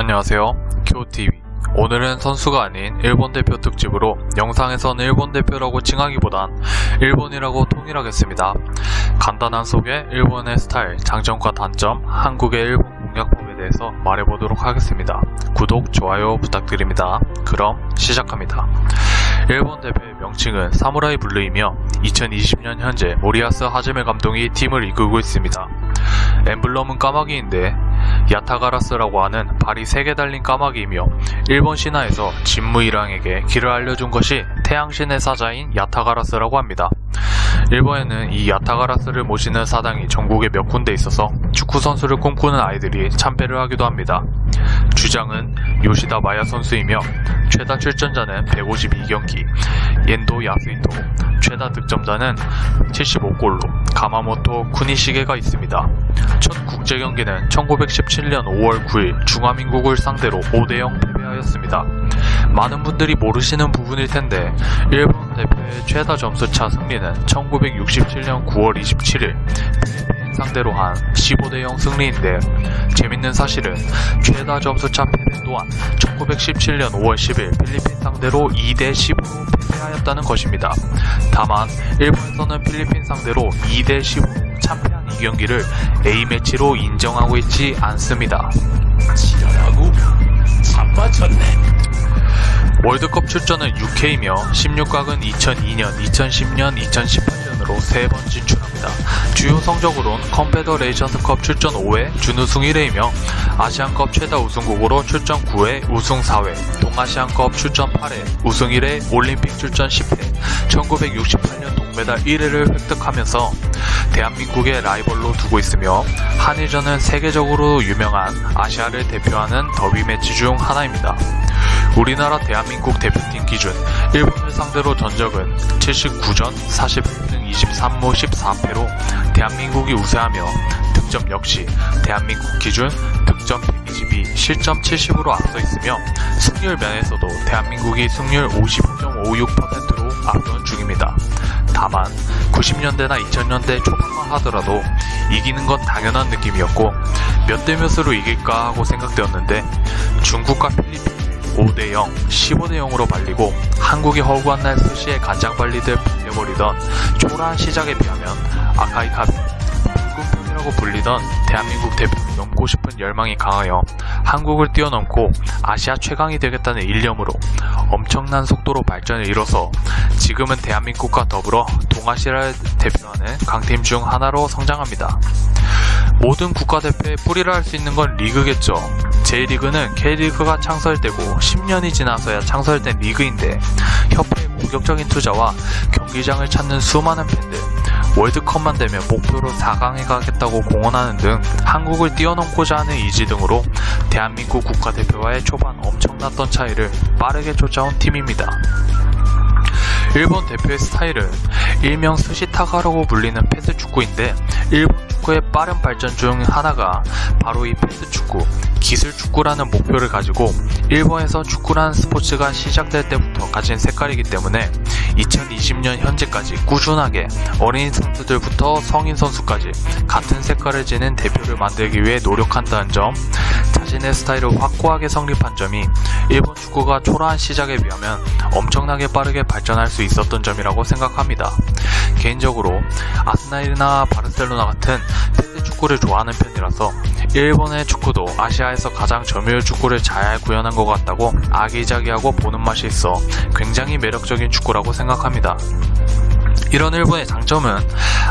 안녕하세요, 큐오TV. 오늘은 선수가 아닌 일본 대표 특집으로 영상에서는 일본 대표라고 칭하기보단 일본이라고 통일하겠습니다. 간단한 소개, 일본의 스타일, 장점과 단점, 한국의 일본 공략법에 대해서 말해보도록 하겠습니다. 구독, 좋아요 부탁드립니다. 그럼 시작합니다. 일본 대표의 명칭은 사무라이 블루이며 2020년 현재 모리야스 하즈메 감독이 팀을 이끌고 있습니다. 엠블럼은 까마귀인데 야타가라스라고 하는 발이 3개 달린 까마귀이며 일본 신화에서 진무이랑에게 길을 알려준 것이 태양신의 사자인 야타가라스라고 합니다. 일본에는 이 야타가라스를 모시는 사당이 전국에 몇 군데 있어서 축구 선수를 꿈꾸는 아이들이 참배를 하기도 합니다. 주장은 요시다 마야 선수이며 최다 출전자는 152경기, 옌도 야스이토, 최다 득점자는 75골로 가마모토 쿠니시게가 있습니다. 첫 국제경기는 1917년 5월 9일 중화민국을 상대로 5대0 패배하였습니다. 많은 분들이 모르시는 부분일 텐데 일본 대표의 최다 점수차 승리는 1967년 9월 27일 필리핀 상대로 한 15대0 승리인데, 재밌는 사실은 최다 점수차 패배 또한 1917년 5월 10일 필리핀 상대로 2대15로 패배하였다는 것입니다. 다만 일본에서는 필리핀 상대로 2대15 참패한 이 경기를 A매치로 인정하고 있지 않습니다. 지랄하고 참 맞췄네. 월드컵 출전은 6회이며 16강은 2002년, 2010년, 2018년으로 3번 진출합니다. 주요 성적으론 컨페더레이션스컵 출전 5회, 준우승 1회이며 아시안컵 최다 우승국으로 출전 9회, 우승 4회, 동아시안컵 출전 8회, 우승 1회, 올림픽 출전 10회, 1968년 동메달 1회를 획득하면서 대한민국의 라이벌로 두고 있으며 한일전은 세계적으로 유명한 아시아를 대표하는 더비 매치 중 하나입니다. 우리나라 대한민국 대표팀 기준 일본을 상대로 전적은 79전 41승 23무 14패로 대한민국이 우세하며 득점 역시 대한민국 기준 득점 122, 실점 70으로 앞서 있으며 승률 면에서도 대한민국이 승률 50.56%로 앞선 중입니다. 다만 90년대나 2000년대 초반만 하더라도 이기는 건 당연한 느낌이었고 몇 대 몇으로 이길까 하고 생각되었는데 중국과 필리핀 5대0, 15대0으로 발리고 한국이 허구한 날 스시에 간장 발리듯 발려버리던 초라한 시작에 비하면 아카이카비, 붉은편이라고 불리던 대한민국 대표를 넘고 싶은 열망이 강하여 한국을 뛰어넘고 아시아 최강이 되겠다는 일념으로 엄청난 속도로 발전을 이뤄서 지금은 대한민국과 더불어 동아시아를 대표하는 강팀 중 하나로 성장합니다. 모든 국가대표의 뿌리라 할 수 있는 건 리그겠죠. J리그는 K리그가 창설되고 10년이 지나서야 창설된 리그인데 협회의 공격적인 투자와 경기장을 찾는 수많은 팬들, 월드컵만 되면 목표로 4강에 가겠다고 공언하는 등 한국을 뛰어넘고자 하는 의지 등으로 대한민국 국가대표와의 초반 엄청났던 차이를 빠르게 쫓아온 팀입니다. 일본 대표의 스타일은 일명 스시타가라고 불리는 패스축구인데 일본 축구의 빠른 발전 중 하나가 바로 이 패스축구, 기술축구라는 목표를 가지고 일본에서 축구라는 스포츠가 시작될 때부터 가진 색깔이기 때문에 2020년 현재까지 꾸준하게 어린 선수들부터 성인 선수까지 같은 색깔을 지닌 대표를 만들기 위해 노력한다는 점, 자신의 스타일을 확고하게 성립한 점이 일본 축구가 초라한 시작에 비하면 엄청나게 빠르게 발전할 수 있었던 점이라고 생각합니다. 개인적으로 아스날이나 바르셀로나 같은 패스 축구를 좋아하는 편이라서 일본의 축구도 아시아에서 가장 점유율 축구를 잘 구현한 것 같다고 아기자기하고 보는 맛이 있어 굉장히 매력적인 축구라고 생각합니다. 이런 일본의 장점은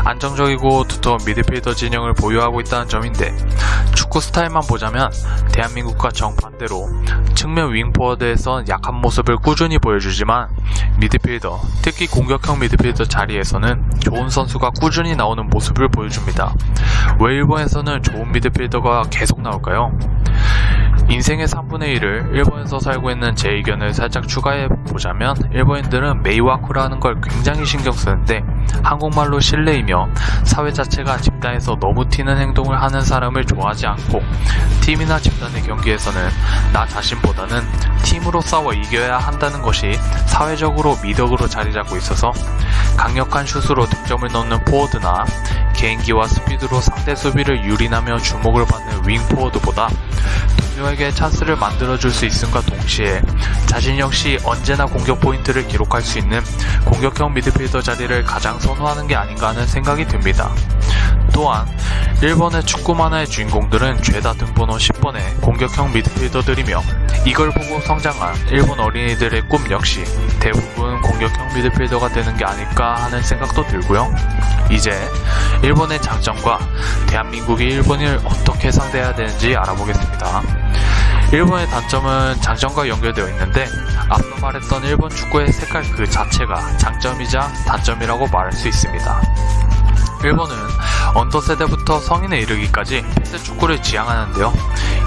안정적이고 두터운 미드필더 진영을 보유하고 있다는 점인데, 축구 스타일만 보자면 대한민국과 정반대로 측면 윙포워드에선 약한 모습을 꾸준히 보여주지만 미드필더, 특히 공격형 미드필더 자리에서는 좋은 선수가 꾸준히 나오는 모습을 보여줍니다. 왜 일본에서는 좋은 미드필더가 계속 나올까요? 인생의 3분의 1을 일본에서 살고 있는 제 의견을 살짝 추가해 보자면, 일본인들은 메이와쿠라는 걸 굉장히 신경 쓰는데 한국말로 실내이며 사회 자체가 집단에서 너무 튀는 행동을 하는 사람을 좋아하지 않고, 팀이나 집단의 경기에서는 나 자신보다는 팀으로 싸워 이겨야 한다는 것이 사회적으로 미덕으로 자리 잡고 있어서 강력한 슛으로 득점을 넣는 포워드나 개인기와 스피드로 상대 수비를 유린하며 주목을 받는 윙포워드보다 동료에게 찬스를 만들어줄 수 있음과 동시에 자신 역시 언제나 공격 포인트를 기록할 수 있는 공격형 미드필더 자리를 가장 선호하는 게 아닌가 하는 생각이 듭니다. 또한 일본의 축구 만화의 주인공들은 죄다 등번호 10번의 공격형 미드필더들이며 이걸 보고 성장한 일본 어린이들의 꿈 역시 대부분 공격형 미드필더가 되는 게 아닐까 하는 생각도 들고요. 이제 일본의 장점과 대한민국이 일본을 어떻게 상대해야 되는지 알아보겠습니다. 일본의 단점은 장점과 연결되어 있는데 앞서 말했던 일본 축구의 색깔 그 자체가 장점이자 단점이라고 말할 수 있습니다. 일본은 언더 세대부터 성인에 이르기까지 패스 축구를 지향하는데요.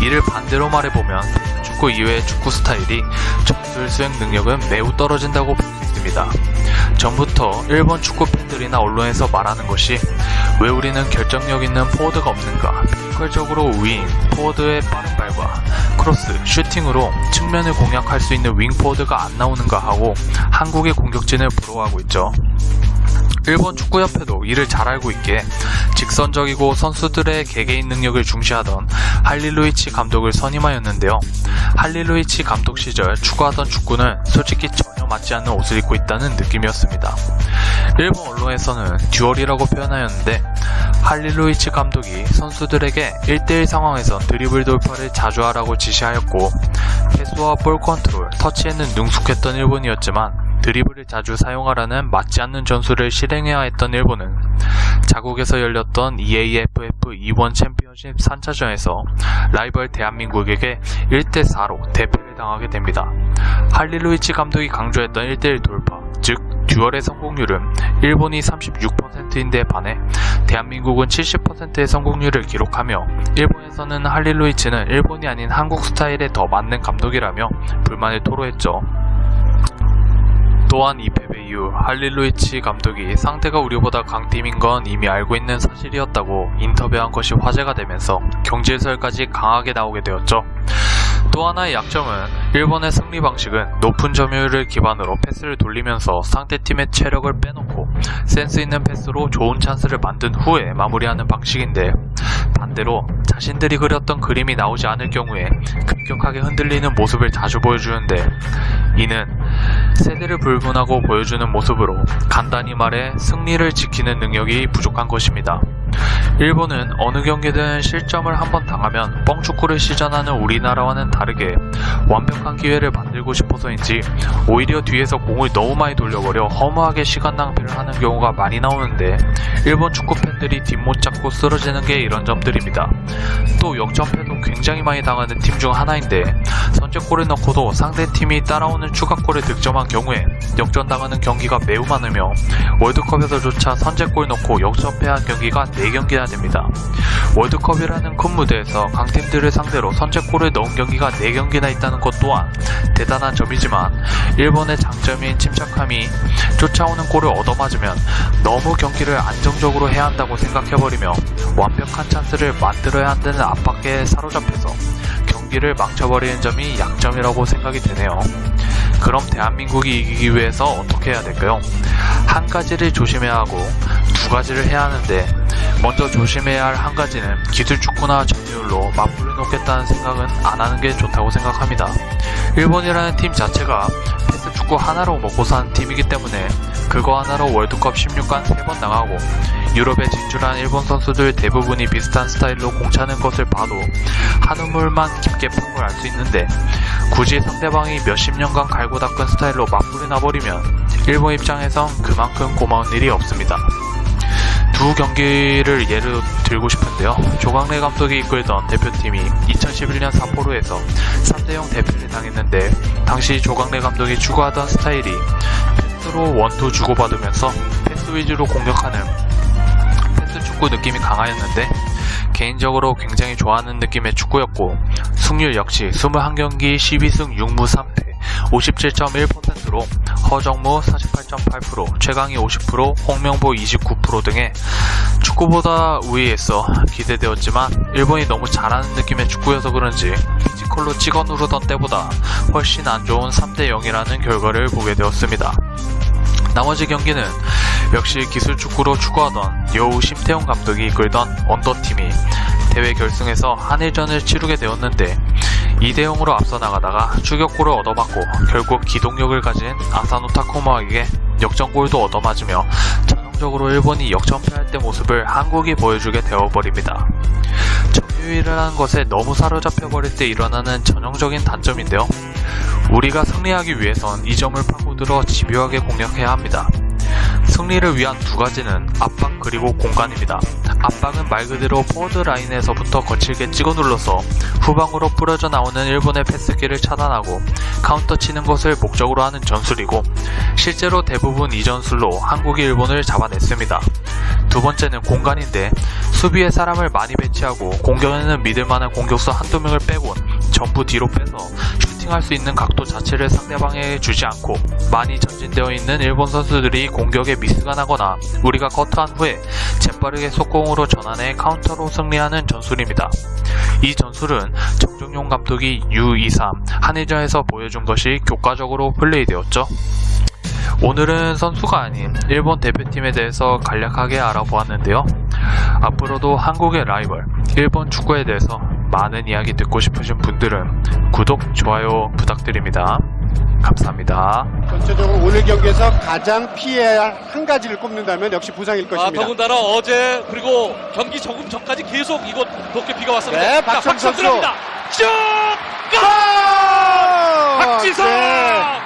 이를 반대로 말해보면 패스 축구 이외의 축구 스타일이 전술 수행 능력은 매우 떨어진다고 볼 수 있습니다. 전부터 일본 축구 팬들이나 언론에서 말하는 것이 왜 우리는 결정력 있는 포워드가 없는가, 피지컬적으로 우위인 포워드의 빠른 발과 크로스, 슈팅으로 측면을 공략할 수 있는 윙 포워드가 안 나오는가 하고 한국의 공격진을 부러워하고 있죠. 일본 축구협회도 이를 잘 알고 있기에 직선적이고 선수들의 개개인 능력을 중시하던 할릴루이치 감독을 선임하였는데요. 할릴루이치 감독 시절 추구하던 축구는 솔직히 전혀 맞지 않는 옷을 입고 있다는 느낌이었습니다. 일본 언론에서는 듀얼이라고 표현하였는데 할릴루이치 감독이 선수들에게 1대1 상황에선 드리블 돌파를 자주 하라고 지시하였고 패스와 볼 컨트롤, 터치에는 능숙했던 일본이었지만 드리블을 자주 사용하라는 맞지 않는 전술을 실행해야 했던 일본은 자국에서 열렸던 EAFF E1 챔피언십 3차전에서 라이벌 대한민국에게 1대4로 대패를 당하게 됩니다. 할릴루이치 감독이 강조했던 1대1 돌파, 즉 듀얼의 성공률은 일본이 36%인데 반해 대한민국은 70%의 성공률을 기록하며 일본에서는 할릴루이치는 일본이 아닌 한국 스타일에 더 맞는 감독이라며 불만을 토로했죠. 또한 이 패배 이후 할릴루이치 감독이 상대가 우리보다 강팀인 건 이미 알고 있는 사실이었다고 인터뷰한 것이 화제가 되면서 경질설까지 강하게 나오게 되었죠. 또 하나의 약점은 일본의 승리 방식은 높은 점유율을 기반으로 패스를 돌리면서 상대팀의 체력을 빼놓고 센스 있는 패스로 좋은 찬스를 만든 후에 마무리하는 방식인데 반대로 자신들이 그렸던 그림이 나오지 않을 경우에 급격하게 흔들리는 모습을 자주 보여주는데 이는 세대를 불문하고 보여주는 모습으로 간단히 말해 승리를 지키는 능력이 부족한 것입니다. 일본은 어느 경기든 실점을 한번 당하면 뻥축구를 시전하는 우리나라와는 다르게 완벽한 기회를 만들고 싶어서인지 오히려 뒤에서 공을 너무 많이 돌려버려 허무하게 시간 낭비를 하는 경우가 많이 나오는데 일본 축구 팬들이 뒷못 잡고 쓰러지는 게 이런 점들입니다. 또 역전패도 굉장히 많이 당하는 팀 중 하나인데 선제골을 넣고도 상대팀이 따라오는 추가골을 득점한 경우에 역전당하는 경기가 매우 많으며 월드컵에서조차 선제골 넣고 역전패한 경기가 4경기나 됩니다. 월드컵이라는 큰 무대에서 강팀들을 상대로 선제골을 넣은 경기가 4경기나 있다는 것 또한 대단한 점이지만 일본의 장점인 침착함이 쫓아오는 골을 얻어맞으면 너무 경기를 안정적으로 해야 한다고 생각해버리며 완벽한 찬스를 만들어야 한다는 압박에 사로잡혀서 경기를 망쳐버리는 점이 약점이라고 생각이 되네요. 그럼 대한민국이 이기기 위해서 어떻게 해야 될까요? 한 가지를 조심해야 하고 두 가지를 해야 하는데 먼저 조심해야 할 한 가지는 기술 축구나 점유율로 맞불을 놓겠다는 생각은 안 하는 게 좋다고 생각합니다. 일본이라는 팀 자체가 패스 축구 하나로 먹고 사는 팀이기 때문에 그거 하나로 월드컵 16강 3번 나가고 유럽에 진출한 일본 선수들 대부분이 비슷한 스타일로 공차는 것을 봐도 한우물만 깊게 판 걸 알 수 있는데 굳이 상대방이 몇십 년간 갈고 닦은 스타일로 맞불이 나버리면 일본 입장에선 그만큼 고마운 일이 없습니다. 두 경기를 예로 들고 싶은데요. 조광래 감독이 이끌던 대표팀이 2011년 삿포로에서 3대0 대패를 당했는데 당시 조광래 감독이 추구하던 스타일이 패스로 원투 주고받으면서 패스 위주로 공격하는 패스 축구 느낌이 강하였는데 개인적으로 굉장히 좋아하는 느낌의 축구였고 승률 역시 21경기 12승 6무 3패 57.1%로 허정무 48.8%, 최강희 50%, 홍명보 29% 등의 축구보다 우위에서 기대되었지만 일본이 너무 잘하는 느낌의 축구여서 그런지 피지컬로 찍어 누르던 때보다 훨씬 안 좋은 3대0이라는 결과를 보게 되었습니다. 나머지 경기는 역시 기술 축구로 추구하던 여우 심태용 감독이 이끌던 언더팀이 대회 결승에서 한일전을 치르게 되었는데 2대0으로 앞서 나가다가 추격골을 얻어맞고 결국 기동력을 가진 아사노 타쿠마에게 역전골도 얻어맞으며 전형적으로 일본이 역전패할 때 모습을 한국이 보여주게 되어버립니다. 점유율이라는 것에 너무 사로잡혀버릴 때 일어나는 전형적인 단점인데요. 우리가 승리하기 위해선 이 점을 파고들어 집요하게 공략해야 합니다. 승리를 위한 두 가지는 압박 그리고 공간입니다. 압박은 말 그대로 포워드 라인에서부터 거칠게 찍어 눌러서 후방으로 뿌려져 나오는 일본의 패스기를 차단하고 카운터 치는 것을 목적으로 하는 전술이고, 실제로 대부분 이 전술로 한국이 일본을 잡아냈습니다. 두 번째는 공간인데, 수비에 사람을 많이 배치하고 공격에는 믿을만한 공격수 한두 명을 빼곤 전부 뒤로 빼서 슈팅할 수 있는 각도 자체를 상대방에게 주지 않고 많이 전진되어 있는 일본 선수들이 공격에 미스가 나거나 우리가 커트한 후에 재빠르게 속공으로 전환해 카운터로 승리하는 전술입니다. 이 전술은 정종용 감독이 U23 한일전에서 보여준 것이 교과적으로 플레이되었죠. 오늘은 선수가 아닌 일본 대표팀에 대해서 간략하게 알아보았는데요. 앞으로도 한국의 라이벌 일본 축구에 대해서 많은 이야기 듣고 싶으신 분들은 구독, 좋아요 부탁드립니다. 감사합니다. 전체적으로 오늘 경기에서 가장 피해야 할 한 가지를 꼽는다면 역시 부상일 것입니다. 더군다나 어제 그리고 경기 조금 전까지 계속 이곳 높게 비가 왔습니다. 네, 박지성 선수. 들어갑니다. 슛! 골! 박지성! 네.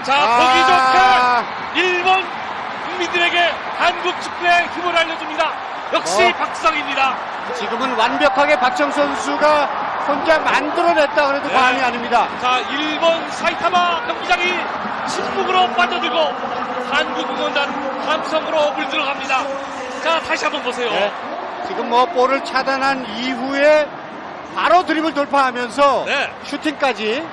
자, 보기 좋게 일본 국민들에게 한국 축구의 힘을 알려줍니다. 역시 박지성입니다. 지금은 완벽하게 박정 선수가 혼자 만들어냈다 그래도 네. 과언이 아닙니다. 자, 일본 사이타마 경기장이 침묵으로 빠져들고 한국 응원단 함성으로 물들어갑니다. 자, 다시 한번 보세요. 네. 지금 뭐 볼을 차단한 이후에 바로 드리블 돌파하면서 네. 슈팅까지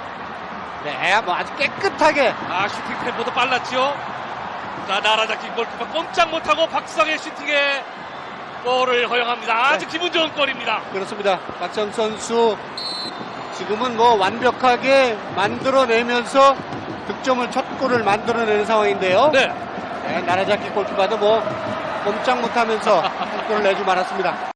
네, 뭐 아주 깨끗하게 슈팅 템포도 빨랐죠. 자, 나라자키 골키퍼 꼼짝 못하고 박지성의 슈팅에 골을 허용합니다. 아주 기분 좋은 골입니다. 그렇습니다. 박정 선수 지금은 뭐 완벽하게 만들어내면서 득점을 첫 골을 만들어내는 상황인데요. 네. 네, 나라자키 골키퍼도 뭐 꼼짝 못하면서 한 골을 내주 말았습니다.